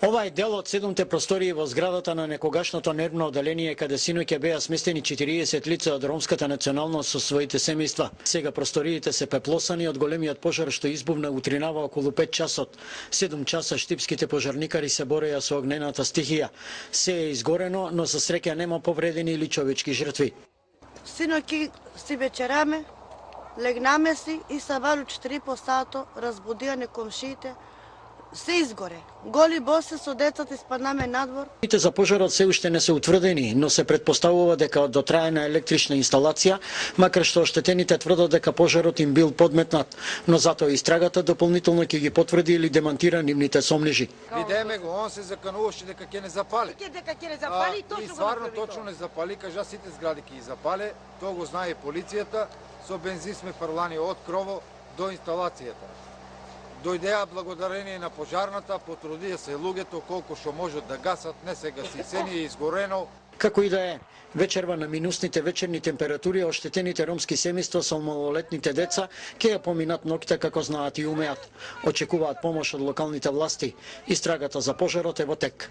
Ова е дел од 7 простории во зградата на некогашното нервно оделение каде синоќа беа сместени 40 лица од ромската националност со своите семејства. Сега просториите се пеплосани од големиот пожар што избувна утринава околу 5 часот. 7 часа штипските пожарникари се бореа со огнената стихија. Се е изгорено, но за среќа нема повредени или човечки жртви. Синоќи си вечераме, легнаме си и сабару 4 по сато разбудиане комшиите. Се изгоре. Голи боси со децата испаднаме надвор. Причините за пожарот се уште не се утврдени, но се предпоставува дека од дотраена електрична инсталација, макар што оштетените тврдат дека пожарот им бил подметнат, но затоа истрагата дополнително ќе ги потврди или демантира нивните сомнежи. Видеме го, он се закануваше дека ќе не запали. Дека ќе не запали, и стварно точно не запали, кажа сите згради ќе ги запале, тоа го знае полицијата, со бензин сме фрлани од крово до инсталацијата. Дојдеа благодарение на пожарната, потрудија се луѓето колку што можат да гасат, не се гаси, се ни е изгорено. Како и да е, вечерва на минусните вечерни температури, оштетените ромски семејства со малолетните деца ќе ја поминат ноќта како знаат и умеат. Очекуваат помош од локалните власти. Истрагата за пожарот е во тек.